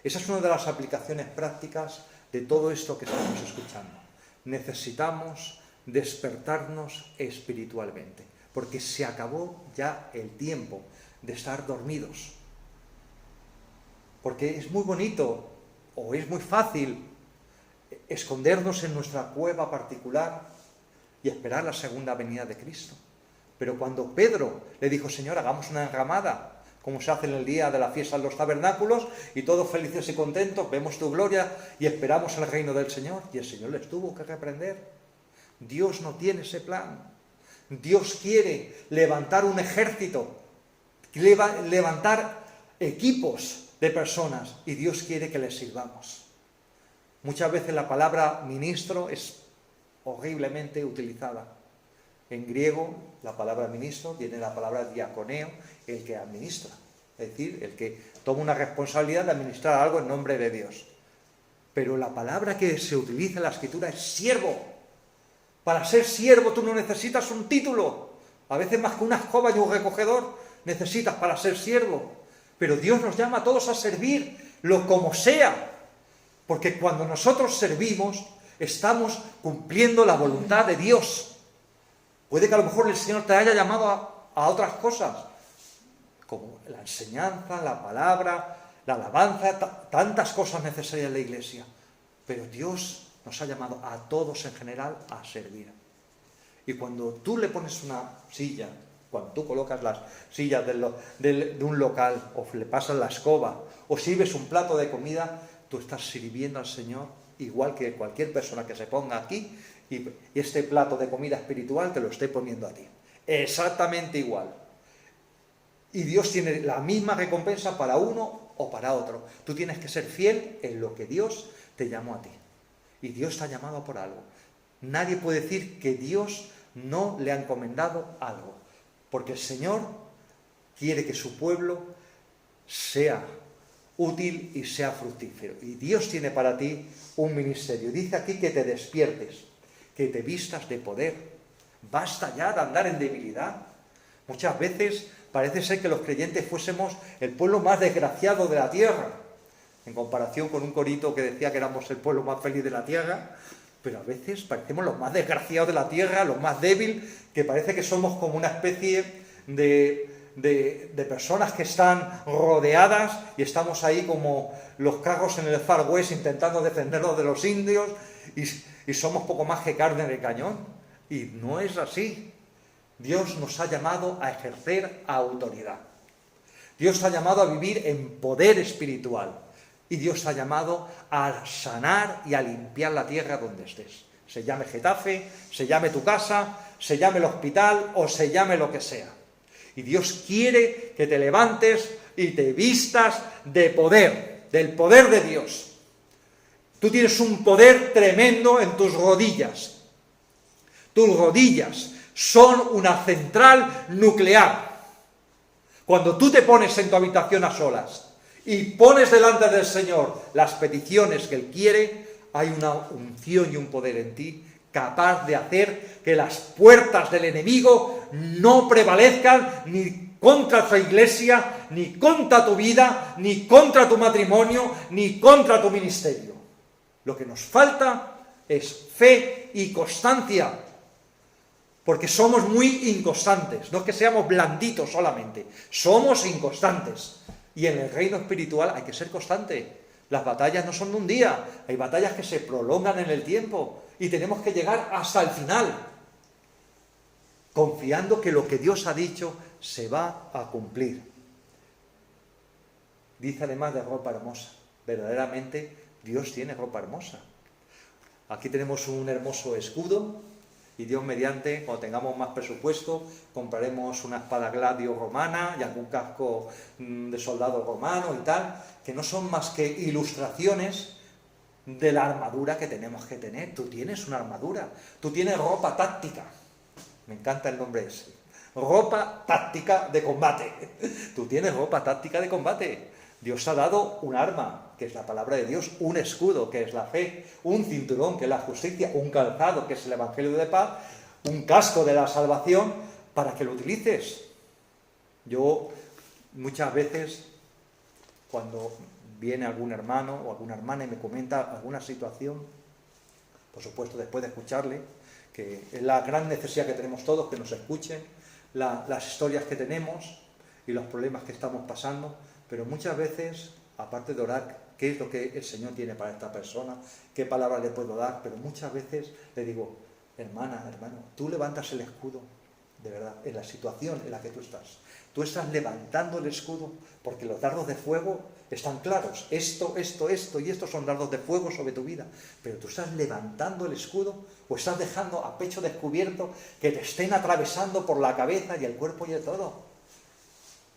Esa es una de las aplicaciones prácticas de todo esto que estamos escuchando. Necesitamos despertarnos espiritualmente, porque se acabó ya el tiempo de estar dormidos. Porque es muy bonito o es muy fácil escondernos en nuestra cueva particular y esperar la segunda venida de Cristo. Pero cuando Pedro le dijo, Señor, hagamos una enramada, como se hace en el día de la fiesta en los tabernáculos, y todos felices y contentos, vemos tu gloria y esperamos el reino del Señor, y el Señor les tuvo que reprender. Dios no tiene ese plan. Dios quiere levantar un ejército, levantar equipos de personas, y Dios quiere que les sirvamos. Muchas veces la palabra ministro es horriblemente utilizada. En griego, la palabra ministro viene de la palabra diaconeo, el que administra, es decir, el que toma una responsabilidad de administrar algo en nombre de Dios. Pero la palabra que se utiliza en la Escritura es siervo. Para ser siervo tú no necesitas un título. A veces más que una escoba y un recogedor necesitas para ser siervo. Pero Dios nos llama a todos a servirlo como sea. Porque cuando nosotros servimos, estamos cumpliendo la voluntad de Dios. Puede que a lo mejor el Señor te haya llamado a otras cosas, como la enseñanza, la palabra, la alabanza, tantas cosas necesarias en la iglesia. Pero Dios nos ha llamado a todos en general a servir. Y cuando tú le pones una silla, cuando tú colocas las sillas de un local, o le pasas la escoba, o sirves un plato de comida, tú estás sirviendo al Señor igual que cualquier persona que se ponga aquí y este plato de comida espiritual te lo esté poniendo a ti. Exactamente igual. Y Dios tiene la misma recompensa para uno o para otro. Tú tienes que ser fiel en lo que Dios te llamó a ti. Y Dios te ha llamado por algo. Nadie puede decir que Dios no le ha encomendado algo. Porque el Señor quiere que su pueblo sea útil y sea fructífero. Y Dios tiene para ti un ministerio. Dice aquí que te despiertes, que te vistas de poder. Basta ya de andar en debilidad. Muchas veces parece ser que los creyentes fuésemos el pueblo más desgraciado de la tierra, en comparación con un corito que decía que éramos el pueblo más feliz de la tierra, pero a veces parecemos los más desgraciados de la tierra, los más débiles, que parece que somos como una especie de personas que están rodeadas y estamos ahí como los carros en el Far West intentando defendernos de los indios y somos poco más que carne de cañón. Y no es así. Dios nos ha llamado a ejercer autoridad. Dios te ha llamado a vivir en poder espiritual. Y Dios te ha llamado a sanar y a limpiar la tierra donde estés. Se llame Getafe, se llame tu casa, se llame el hospital o se llame lo que sea. Y Dios quiere que te levantes y te vistas de poder, del poder de Dios. Tú tienes un poder tremendo en tus rodillas. Tus rodillas son una central nuclear. Cuando tú te pones en tu habitación a solas y pones delante del Señor las peticiones que Él quiere, hay una unción y un poder en ti capaz de hacer que las puertas del enemigo no prevalezcan ni contra tu iglesia, ni contra tu vida, ni contra tu matrimonio, ni contra tu ministerio. Lo que nos falta es fe y constancia, porque somos muy inconstantes. No es que seamos blanditos solamente, somos inconstantes. Y en el reino espiritual hay que ser constante. Las batallas no son de un día, hay batallas que se prolongan en el tiempo y tenemos que llegar hasta el final, confiando que lo que Dios ha dicho se va a cumplir. Dice además de ropa hermosa. Verdaderamente Dios tiene ropa hermosa. Aquí tenemos un hermoso escudo y Dios mediante, cuando tengamos más presupuesto, compraremos una espada gladio romana y algún casco de soldado romano y tal, que no son más que ilustraciones de la armadura que tenemos que tener. Tú tienes una armadura, tú tienes ropa táctica. Me encanta el nombre ese. Ropa táctica de combate. Tú tienes ropa táctica de combate. Dios ha dado un arma, que es la palabra de Dios, un escudo, que es la fe, un cinturón, que es la justicia, un calzado, que es el evangelio de paz, un casco de la salvación, para que lo utilices. Yo muchas veces, cuando viene algún hermano o alguna hermana y me comenta alguna situación, por supuesto después de escucharle, que es la gran necesidad que tenemos todos, que nos escuchen las historias que tenemos y los problemas que estamos pasando, pero muchas veces, aparte de orar, qué es lo que el Señor tiene para esta persona, qué palabra le puedo dar, pero muchas veces le digo, hermana, hermano, tú levantas el escudo, de verdad, en la situación en la que tú estás. Tú estás levantando el escudo, porque los dardos de fuego están claros. Esto y esto son dardos de fuego sobre tu vida. Pero tú estás levantando el escudo o estás dejando a pecho descubierto que te estén atravesando por la cabeza y el cuerpo y el todo.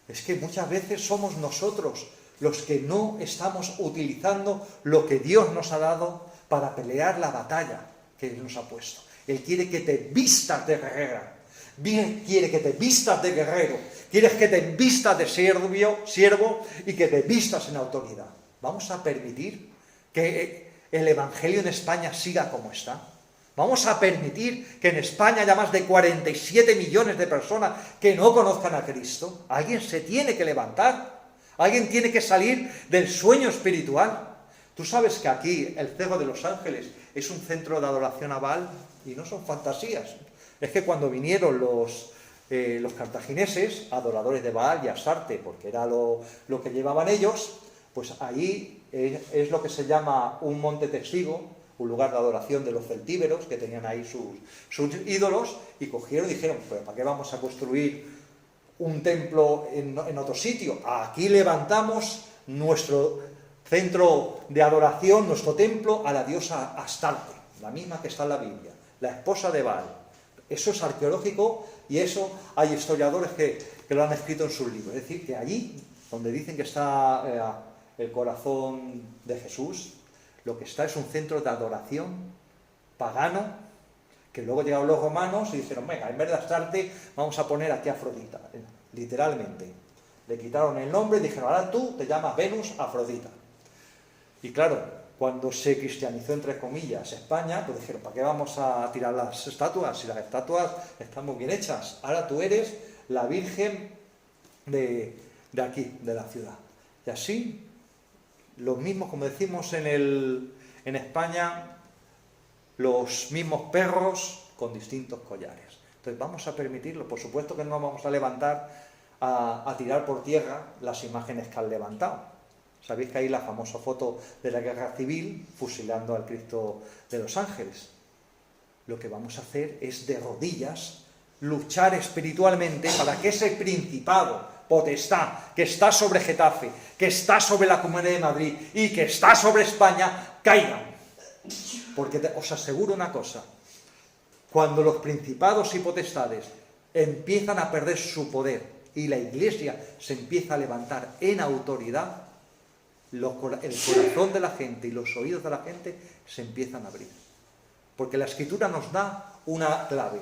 Es que muchas veces somos nosotros los que no estamos utilizando lo que Dios nos ha dado para pelear la batalla que Él nos ha puesto. Él quiere que te vistas de guerrera. Quiere que te vistas de guerrero, quieres que te vistas de siervo y que te vistas en autoridad. ¿Vamos a permitir que el Evangelio en España siga como está? ¿Vamos a permitir que en España haya más de 47 millones de personas que no conozcan a Cristo? Alguien se tiene que levantar, Alguien tiene que salir del sueño espiritual. Tú sabes que aquí el Cerro de los Ángeles es un centro de adoración a Baal y no son fantasías. Es que cuando vinieron los cartagineses, adoradores de Baal y Astarte, porque era lo que llevaban ellos, pues ahí es lo que se llama un monte testigo, un lugar de adoración de los celtíberos, que tenían ahí sus ídolos, y cogieron y dijeron, pues ¿para qué vamos a construir un templo en otro sitio? Aquí levantamos nuestro centro de adoración, nuestro templo a la diosa Astarte, la misma que está en la Biblia, la esposa de Baal. Eso es arqueológico y eso hay historiadores que lo han escrito en sus libros. Es decir, que allí, donde dicen que está el corazón de Jesús, lo que está es un centro de adoración pagano, que luego llegaron los romanos y dijeron, venga, en vez de Astarte, vamos a poner aquí a Afrodita, literalmente. Le quitaron el nombre y dijeron, ahora tú te llamas Venus Afrodita. Y claro, cuando se cristianizó, entre comillas, España, pues dijeron, ¿para qué vamos a tirar las estatuas? Si las estatuas están muy bien hechas. Ahora tú eres la Virgen de aquí, de la ciudad. Y así, los mismos, como decimos en España, los mismos perros con distintos collares. Entonces vamos a permitirlo. Por supuesto que no nos vamos a levantar a tirar por tierra las imágenes que han levantado. Sabéis que hay la famosa foto de la guerra civil fusilando al Cristo de los Ángeles. Lo que vamos a hacer es de rodillas luchar espiritualmente para que ese principado, potestad, que está sobre Getafe, que está sobre la Comunidad de Madrid y que está sobre España, caigan. Porque os aseguro una cosa, cuando los principados y potestades empiezan a perder su poder y la Iglesia se empieza a levantar en autoridad, el corazón de la gente y los oídos de la gente se empiezan a abrir. Porque la Escritura nos da una clave.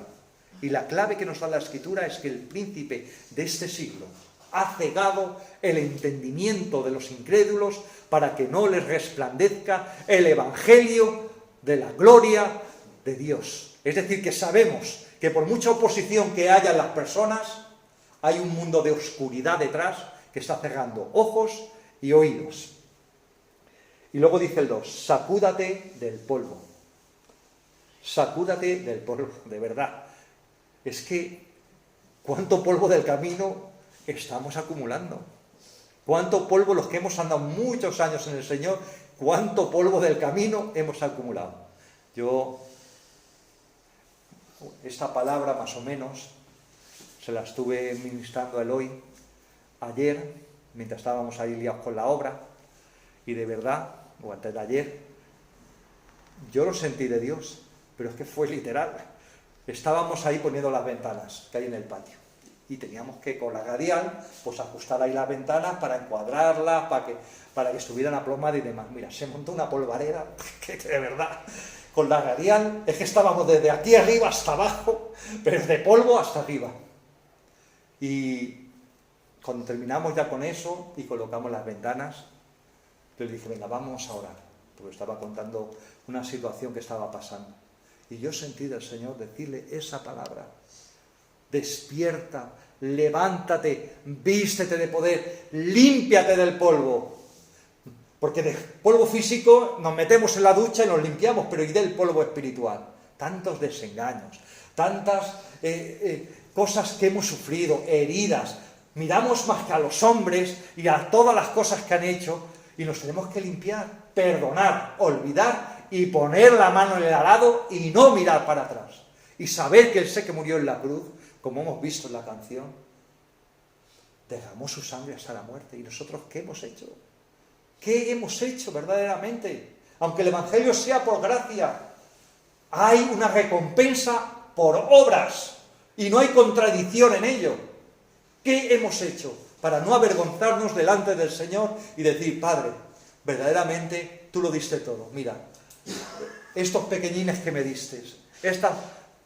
Y la clave que nos da la Escritura es que el príncipe de este siglo ha cegado el entendimiento de los incrédulos para que no les resplandezca el Evangelio de la gloria de Dios. Es decir, que sabemos que por mucha oposición que haya en las personas, hay un mundo de oscuridad detrás que está cerrando ojos y oídos. Y luego dice el 2, sacúdate del polvo. Sacúdate del polvo, de verdad. Es que, ¿cuánto polvo del camino estamos acumulando? ¿Cuánto polvo, los que hemos andado muchos años en el Señor, cuánto polvo del camino hemos acumulado? Yo, esta palabra más o menos, se la estuve ministrando a Eloy ayer, mientras estábamos ahí liados con la obra, y de verdad, o antes de ayer, yo lo sentí de Dios, pero es que fue literal. Estábamos ahí poniendo las ventanas que hay en el patio y teníamos que con la radial pues ajustar ahí las ventanas para encuadrarlas, para que estuvieran aplomadas y demás. Mira, se montó una polvareda que de verdad, con la radial, es que estábamos desde aquí arriba hasta abajo, pero de polvo hasta arriba. Y cuando terminamos ya con eso y colocamos las ventanas, le dije, venga, vamos a orar, porque estaba contando una situación que estaba pasando. Y yo sentí del Señor decirle esa palabra: despierta, levántate, vístete de poder, límpiate del polvo. Porque de polvo físico nos metemos en la ducha y nos limpiamos, pero ¿y del polvo espiritual? Tantos desengaños, tantas cosas que hemos sufrido, heridas. Miramos más que a los hombres y a todas las cosas que han hecho y nos tenemos que limpiar, perdonar, olvidar y poner la mano en el arado y no mirar para atrás. Y saber que Él sé que murió en la cruz, como hemos visto en la canción, derramó su sangre hasta la muerte. ¿Y nosotros qué hemos hecho? ¿Qué hemos hecho verdaderamente? Aunque el Evangelio sea por gracia, hay una recompensa por obras y no hay contradicción en ello. ¿Qué hemos hecho para no avergonzarnos delante del Señor y decir, Padre, verdaderamente tú lo diste todo? Mira, estos pequeñines que me diste, estas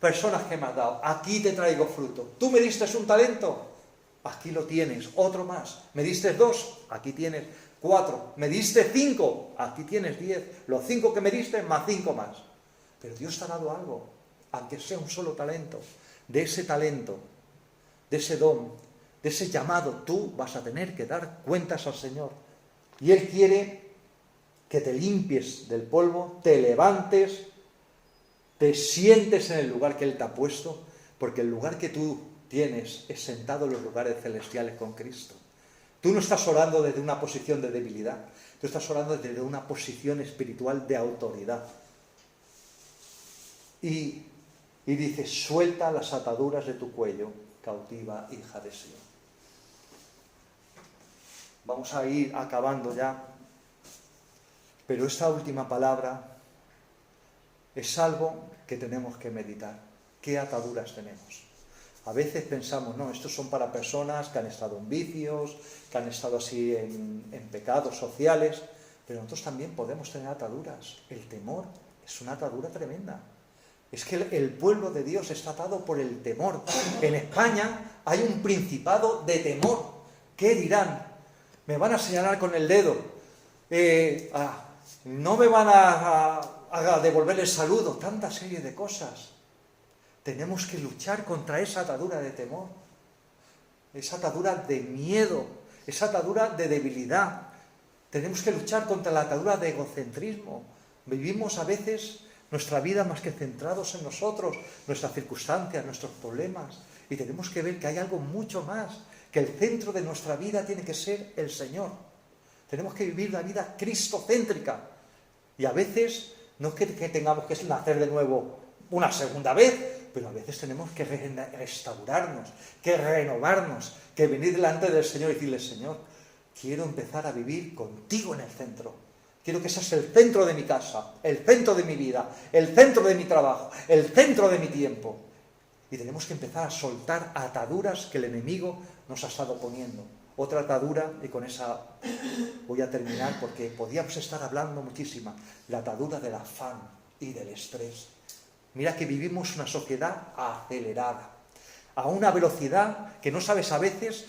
personas que me has dado, aquí te traigo fruto. Tú me diste un talento, aquí lo tienes, otro más. Me diste 2, aquí tienes 4. Me diste 5, aquí tienes 10. Los 5 que me diste, más 5 más. Pero Dios te ha dado algo, aunque sea un solo talento. De ese talento, de ese don, de ese llamado, tú vas a tener que dar cuentas al Señor. Y Él quiere que te limpies del polvo, te levantes, te sientes en el lugar que Él te ha puesto, porque el lugar que tú tienes es sentado en los lugares celestiales con Cristo. Tú no estás orando desde una posición de debilidad, tú estás orando desde una posición espiritual de autoridad. Y dice, suelta las ataduras de tu cuello, cautiva hija de Sión. Vamos a ir acabando ya, pero esta última palabra es algo que tenemos que meditar. ¿Qué ataduras tenemos? A veces pensamos, no, estos son para personas que han estado en vicios, que han estado así en pecados sociales, pero nosotros también podemos tener ataduras. El temor es una atadura tremenda. Es que el pueblo de Dios está atado por el temor. En España hay un principado de temor. ¿Qué dirán? Me van a señalar con el dedo. No me van a devolver el saludo. Tanta serie de cosas. Tenemos que luchar contra esa atadura de temor. Esa atadura de miedo. Esa atadura de debilidad. Tenemos que luchar contra la atadura de egocentrismo. Vivimos a veces nuestra vida más que centrados en nosotros, nuestras circunstancias, nuestros problemas. Y tenemos que ver que hay algo mucho más, que el centro de nuestra vida tiene que ser el Señor. Tenemos que vivir la vida cristocéntrica. Y a veces, no es que tengamos que nacer de nuevo una segunda vez, pero a veces tenemos que restaurarnos, que renovarnos, que venir delante del Señor y decirle, Señor, quiero empezar a vivir contigo en el centro. Quiero que seas el centro de mi casa, el centro de mi vida, el centro de mi trabajo, el centro de mi tiempo. Y tenemos que empezar a soltar ataduras que el enemigo nos ha estado poniendo. Otra atadura, y con esa voy a terminar porque podíamos estar hablando muchísima, la atadura del afán y del estrés. Mira que vivimos una sociedad acelerada, a una velocidad que no sabes a veces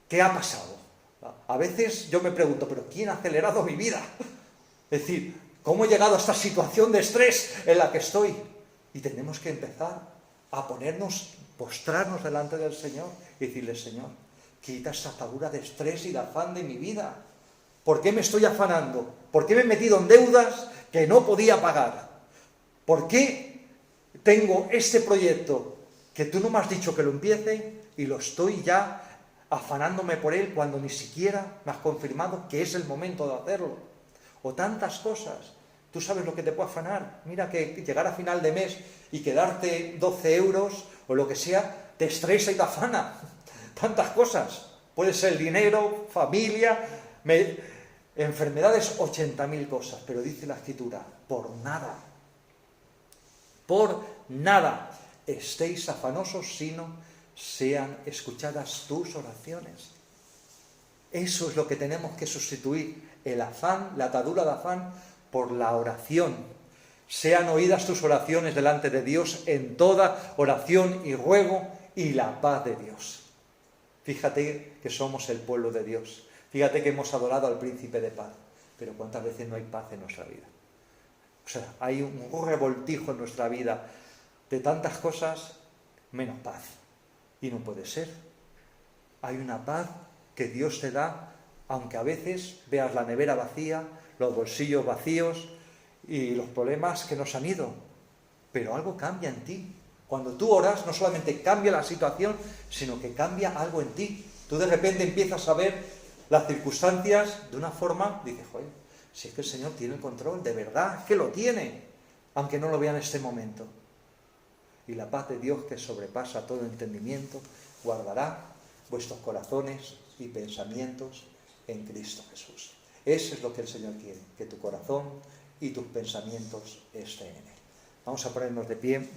qué ha pasado. A veces yo me pregunto, ¿pero quién ha acelerado mi vida? Es decir, ¿cómo he llegado a esta situación de estrés en la que estoy? Y tenemos que empezar a postrarnos delante del Señor y decirle, Señor, quita esta atadura de estrés y de afán de mi vida. ¿Por qué me estoy afanando? ¿Por qué me he metido en deudas que no podía pagar? ¿Por qué tengo este proyecto que tú no me has dicho que lo empiece y lo estoy ya afanándome por él cuando ni siquiera me has confirmado que es el momento de hacerlo? O tantas cosas. Tú sabes lo que te puede afanar. Mira que llegar a final de mes y quedarte 12 euros o lo que sea, te estresa y te afana. Tantas cosas. Puede ser dinero, familia, enfermedades, 80.000 cosas. Pero dice la Escritura, por nada estéis afanosos, sino sean escuchadas tus oraciones. Eso es lo que tenemos que sustituir. El afán, la atadura de afán, por la oración. Sean oídas tus oraciones delante de Dios en toda oración y ruego, y la paz de Dios. Fíjate que somos el pueblo de Dios. Fíjate que hemos adorado al príncipe de paz. Pero ¿cuántas veces no hay paz en nuestra vida? O sea, hay un revoltijo en nuestra vida de tantas cosas, menos paz. Y no puede ser. Hay una paz que Dios te da, aunque a veces veas la nevera vacía, los bolsillos vacíos y los problemas que nos han ido. Pero algo cambia en ti. Cuando tú oras, no solamente cambia la situación, sino que cambia algo en ti. Tú de repente empiezas a ver las circunstancias de una forma, dices, joder, si es que el Señor tiene el control, de verdad, es que lo tiene, aunque no lo vea en este momento. Y la paz de Dios, que sobrepasa todo entendimiento, guardará vuestros corazones y pensamientos en Cristo Jesús. Eso es lo que el Señor quiere, que tu corazón y tus pensamientos estén en Él. Vamos a ponernos de pie.